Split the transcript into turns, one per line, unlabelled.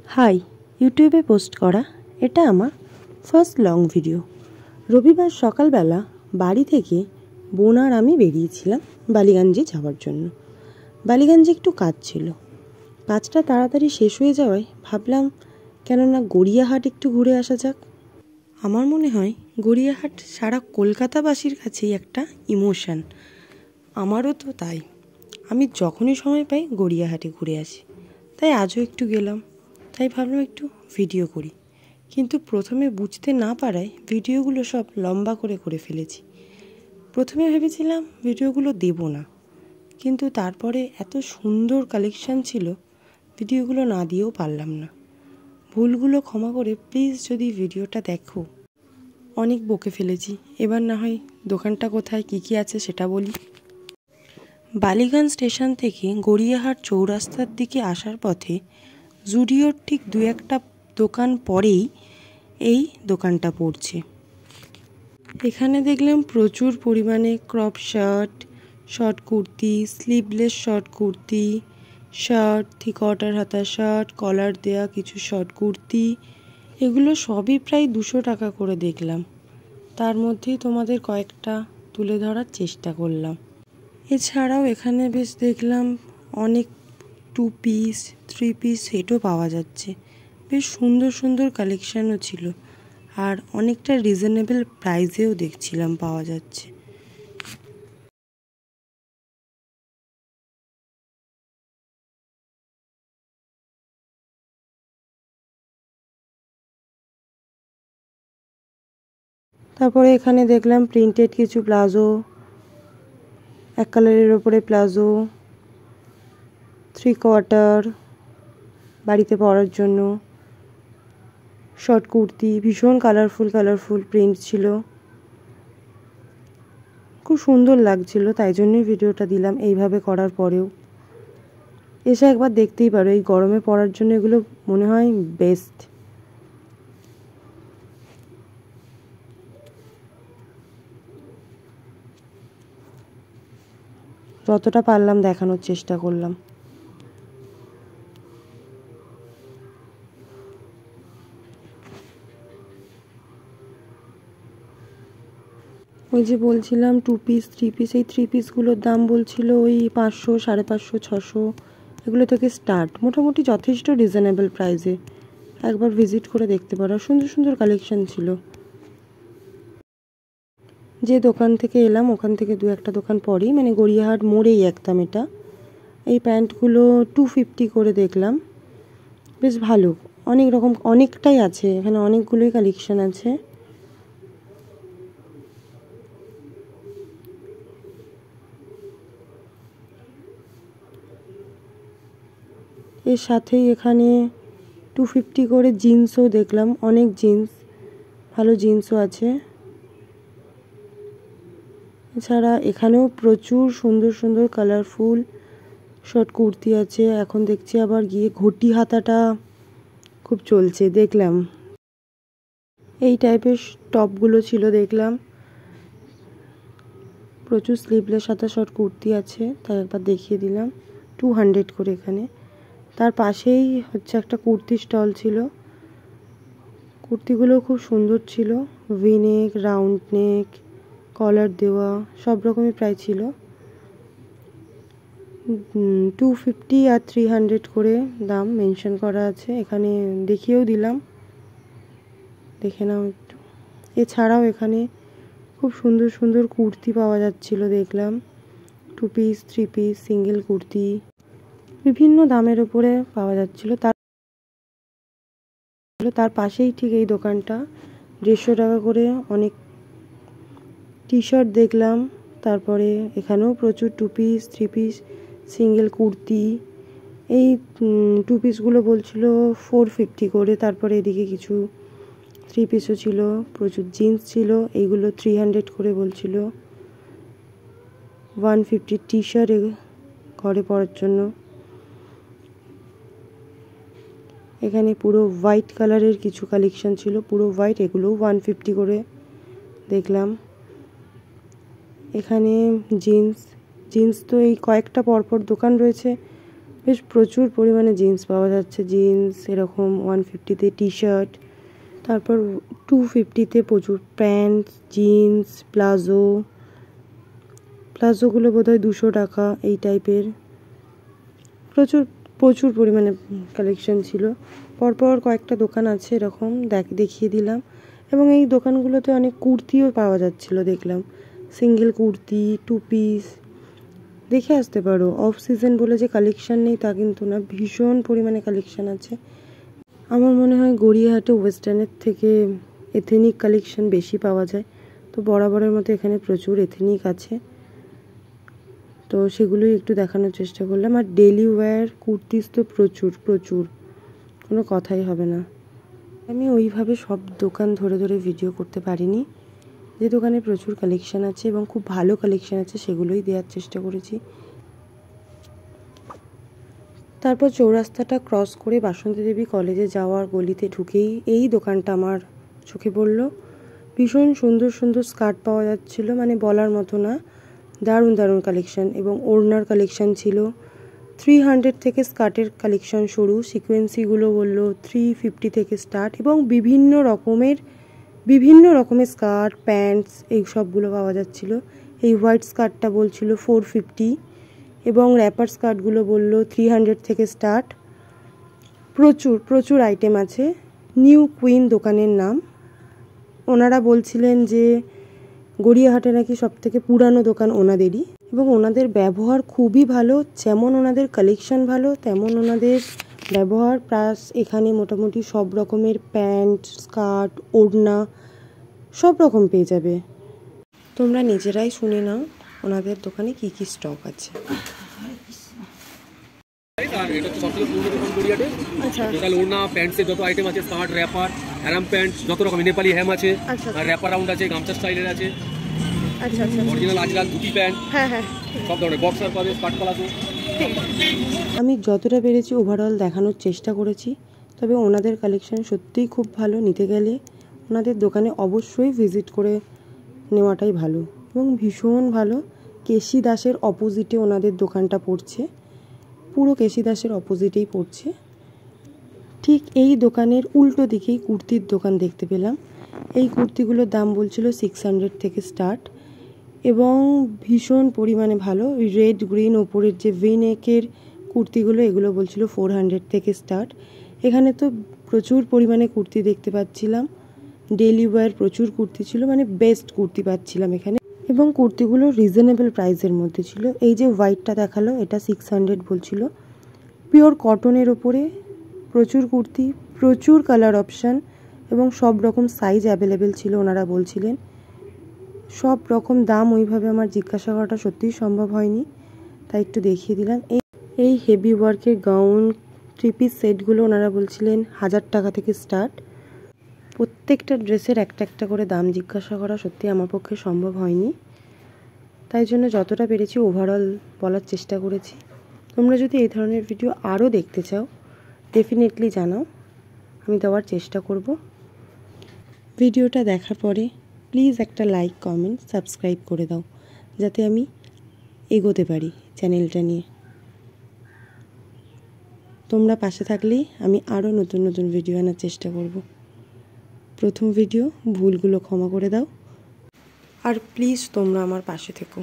High, ইউটিউবে post করা এটা আমার ফার্স্ট লং ভিডিও। রবিবার সকালবেলা বাড়ি থেকে বোন আর আমি বেরিয়েছিলাম বালিগঞ্জে যাওয়ার জন্য। বালিগঞ্জে একটু কাজ ছিল, কাজটা তাড়াতাড়ি শেষ হয়ে যাওয়ায় ভাবলাম কেননা গড়িয়াহাট একটু ঘুরে আসা যাক। আমার মনে হয় গড়িয়াহাট সারা কলকাতাবাসীর কাছেই একটা ইমোশান, আমারও তো তাই। আমি যখনই সময় পাই গড়িয়াহাটে ঘুরে আসি, তাই আজও একটু গেলাম। তাই ভাবলাম একটু ভিডিও করি, কিন্তু প্রথমে বুঝতে না পারায় ভিডিওগুলো সব লম্বা করে ফেলেছি। প্রথমে ভেবেছিলাম ভিডিওগুলো দেব না, কিন্তু তারপরে এত সুন্দর কালেকশান ছিল ভিডিওগুলো না দিয়েও পারলাম না। ভুলগুলো ক্ষমা করে প্লিজ যদি ভিডিওটা দেখো। অনেক বকে ফেলেছি, এবার না হয় দোকানটা কোথায় কী কী আছে সেটা বলি। বালিগঞ্জ স্টেশন থেকে গড়িয়াহাট চৌরাস্তার দিকে আসার পথে জুডিওর ঠিক দু একটা দোকান পরেই এই দোকানটা পড়ছে। এখানে দেখলাম প্রচুর পরিমাণে crop shirt, short kurti, sleeveless short kurti, shirt, three quarter হাতা শার্ট, কলার দেয়া কিছু শর্ট কুর্তি, এগুলো সবই প্রায় 200 টাকা করে দেখলাম। তার মধ্যেই তোমাদের কয়েকটা তুলে ধরার চেষ্টা করলাম। এছাড়াও এখানে বেশ দেখলাম অনেক 2 পিস 3 পিস সেটও পাওয়া যাচ্ছে। বেশ সুন্দর সুন্দর কালেকশানও ছিল, আর অনেকটা রিজনেবল প্রাইসেও দেখছিলাম পাওয়া যাচ্ছে। তারপরে এখানে দেখলাম প্রিন্টেড কিছু প্লাজো, এক কালারের ওপরে প্লাজো, 3 কোয়ার্টার বাড়িতে পরার জন্য, শর্ট কুর্তি, ভীষণ কালারফুল প্রিন্ট ছিল, খুব সুন্দর লাগছিল, তাই জন্যই ভিডিওটা দিলাম। এইভাবে করার পরেও এসে একবার দেখতেই পারো, এই গরমে পরার জন্য এগুলো মনে হয় বেস্ট। যতটা পারলাম দেখানোর চেষ্টা করলাম। ওই যে বলছিলাম 2 পিস 3 পিস, এই 3 পিসগুলোর দাম বলছিল ওই 500, 550, 600 এগুলো থেকে স্টার্ট, মোটামুটি যথেষ্ট রিজনেবল প্রাইসে। একবার ভিজিট করে দেখতে পারো, সুন্দর সুন্দর কালেকশন ছিল। যে দোকান থেকে এলাম ওখান থেকে দু একটা দোকান পরেই, মানে গড়িয়াহাট মোড়েই একদম এটা। এই প্যান্টগুলো 250 করে দেখলাম, বেশ ভালো, অনেক রকম অনেকটাই আছে এখানে, অনেকগুলোই কালেকশন আছে। এর সাথেই এখানে 250 করে জিন্সও দেখলাম, অনেক জিন্স, ভালো জিন্সও আছে। এছাড়া এখানেও প্রচুর সুন্দর সুন্দর কালারফুল শর্ট কুর্তি আছে। এখন দেখছি আবার গিয়ে ঘটি হাতাটা খুব চলছে, দেখলাম এই টাইপের টপগুলো ছিল দেখলাম। প্রচুর স্লিভলেস হাতা শর্ট কুর্তি আছে, তাই একবার দেখিয়ে দিলাম। 200 করে এখানে। তার পাশেই হচ্ছে একটা কুর্তি স্টল ছিল, কুর্তিগুলো খুব সুন্দর ছিল, ভি নেক, রাউন্ড নেক, কলার দেওয়া, সব রকমই প্রায় ছিল। 250 আর 300 করে দাম মেনশন করা আছে, এখানে দেখিয়েও দিলাম, দেখে নাও একটু। এছাড়াও এখানে খুব সুন্দর সুন্দর কুর্তি পাওয়া যাচ্ছিল দেখলাম, 2 পিস 3 পিস সিঙ্গেল কুর্তি বিভিন্ন দামের ওপরে পাওয়া যাচ্ছিল। তার পাশেই ঠিক এই দোকানটা 150 টাকা করে অনেক টি শার্ট দেখলাম। তারপরে এখানেও প্রচুর 2 পিস 3 পিস সিঙ্গেল কুর্তি, এই 2 পিসগুলো বলছিল 450 করে। তারপরে এদিকে কিছু 3 পিসও ছিল, প্রচুর জিন্স ছিল, এইগুলো 300 করে বলছিল। 150 টি শার্ট ঘরে পরার জন্য। এখানে পুরো হোয়াইট কালারের কিছু কালেকশন ছিল, পুরো হোয়াইট, এগুলোও 150 করে দেখলাম। এখানে জিন্স তো এই কয়েকটা পরপর দোকান রয়েছে, বেশ প্রচুর পরিমাণে জিন্স পাওয়া যাচ্ছে। জিন্স এরকম 150-তে, টি শার্ট, তারপর 250-তে প্রচুর প্যান্ট, জিন্স, প্লাজোগুলো বোধহয় 200 টাকা এই টাইপের। প্রচুর প্রচুর পরিমাণে কালেকশন ছিল। পরপর কয়েকটা দোকান আছে এরকম দেখিয়ে দিলাম। এবং এই দোকানগুলোতে অনেক কুর্তিও পাওয়া যাচ্ছিল দেখলাম, সিঙ্গেল কুর্তি, 2 পিস। দেখে আসতে পারো। অফ সিজন বলে যে কালেকশান নেই তা কিন্তু না, ভীষণ পরিমাণে কালেকশান আছে। আমার মনে হয় গড়িয়াহাটে ওয়েস্টার্নের থেকে এথেনিক কালেকশান বেশি পাওয়া যায়। তো বরাবরের মতো এখানে প্রচুর এথেনিক আছে, তো সেগুলোই একটু দেখানোর চেষ্টা করলাম। আর ডেলি ওয়্যার কুর্তিস তো প্রচুর প্রচুর, কোনো কথাই হবে না। আমি ওইভাবে সব দোকান ধরে ধরে ভিডিও করতে পারিনি। যে দোকানে প্রচুর কালেকশান আছে এবং খুব ভালো কালেকশান আছে সেগুলোই দেওয়ার চেষ্টা করেছি। তারপর চৌরাস্তাটা ক্রস করে বাসন্তী দেবী কলেজে যাওয়ার গলিতে ঢুকেই এই দোকানটা আমার চোখে পড়ল। ভীষণ সুন্দর সুন্দর স্কার্ট পাওয়া যাচ্ছিলো, মানে বলার মতো না, দারুণ দারুণ কালেকশান। এবং ওড়নার কালেকশান ছিল। 300 থেকে স্কার্টের কালেকশান শুরু। সিকোয়েন্সিগুলো বললো 350 থেকে স্টার্ট, এবং বিভিন্ন রকমের স্কার্ট, প্যান্টস এই সবগুলো পাওয়া যাচ্ছিল। এই হোয়াইট স্কার্টটা বলছিল 450, এবং র্যাপার স্কার্টগুলো বললো 300 থেকে স্টার্ট। প্রচুর প্রচুর আইটেম আছে। নিউ কুইন দোকানের নাম। ওনারা বলছিলেন যে গড়িয়াহাটে নাকি সবথেকে পুরানো দোকান ওনাদেরই, এবং ওনাদের ব্যবহার খুবই ভালো। যেমন ওনাদের কালেকশন ভালো, তেমন ওনাদের ব্যবহার। প্লাস এখানে মোটামুটি সব রকমের প্যান্ট, স্কার্ট, ওড়না সব রকম পেয়ে যাবে। তোমরা নিজেরাই শুনে নাও ওনাদের দোকানে কি কি স্টক আছে।
আর এটা হচ্ছে সবথেকে পুরনো দোকান গড়িয়াহাটে।
আচ্ছা,
টোটাল ওড়না, প্যান্টসের যত আইটেম আছে, স্কার্ট, র্যাপার, অ্যারাম প্যান্ট, যত রকম নেপালি হ্যাম আছে, আর র্যাপার রাউন্ড আছে, গামছা স্টাইলের আছে,
আচ্ছা আচ্ছা,
অরিজিনাল আজকাল ধুতি প্যান্ট,
হ্যাঁ হ্যাঁ,
সব ধরনের বক্সার পাবে, স্কার্ট পালাজো।
আমি যতটা পেরেছি ওভারঅল দেখানোর চেষ্টা করেছি। তবে ওনাদের কালেকশন সত্যিই খুব ভালো। নিতে গেলে ওনাদের দোকানে অবশ্যই ভিজিট করে নেওয়াটাই ভালো, এবং ভীষণ ভালো। কেশি দাসের অপোজিটে ওনাদের দোকানটা পড়ছে, পুরো কেশি দাসের অপোজিটেই পড়ছে। ঠিক এই দোকানের উল্টো দিকেই কুর্তির দোকান দেখতে পেলাম। এই কুর্তিগুলোর দাম বলছিল 600 থেকে স্টার্ট, এবং ভীষণ পরিমাণে ভালো। রেড গ্রিন ওপরের যে ভিনেকের কুর্তিগুলো, এগুলো বলছিল 400 থেকে স্টার্ট। এখানে তো প্রচুর পরিমাণে কুর্তি দেখতে পাচ্ছিলাম। ডেলি ওয়্যার প্রচুর কুর্তি ছিল, মানে বেস্ট কুর্তি পাচ্ছিলাম এখানে, এবং কুর্তিগুলো রিজনেবল প্রাইসের মধ্যে ছিল। এই যে হোয়াইটটা দেখালো, এটা 600 বলছিল। পিওর কটনের ওপরে প্রচুর কুর্তি, প্রচুর কালার অপশান, এবং সব রকম সাইজ অ্যাভেলেবেল ছিল ওনারা বলছিলেন। সব রকম দাম ওইভাবে আমার জিজ্ঞাসা করাটা সত্যিই সম্ভব হয়নি, তাই একটু দেখিয়ে দিলাম। এই হেভি ওয়ার্কের গাউন, 3 পিস সেটগুলো ওনারা বলছিলেন 1000 টাকা থেকে স্টার্ট। প্রত্যেকটা ড্রেসের একটা একটা করে দাম জিজ্ঞাসা করা সত্যি আমার পক্ষে সম্ভব হয়নি, তাই জন্য যতটা পেরেছি ওভারঅল বলার চেষ্টা করেছি। তোমরা যদি এই ধরনের ভিডিও আরও দেখতে চাও ডেফিনেটলি জানাও, আমি দেওয়ার চেষ্টা করব। ভিডিওটা দেখার পরে প্লিজ একটা লাইক, কমেন্ট, সাবস্ক্রাইব করে দাও, যাতে আমি এগোতে পারি চ্যানেলটা নিয়ে। তোমরা পাশে থাকলেই আমি আরও নতুন নতুন ভিডিও আনার চেষ্টা করব। প্রথম ভিডিও, ভুলগুলো ক্ষমা করে দাও, আর প্লিজ তোমরা আমার পাশে থেকো।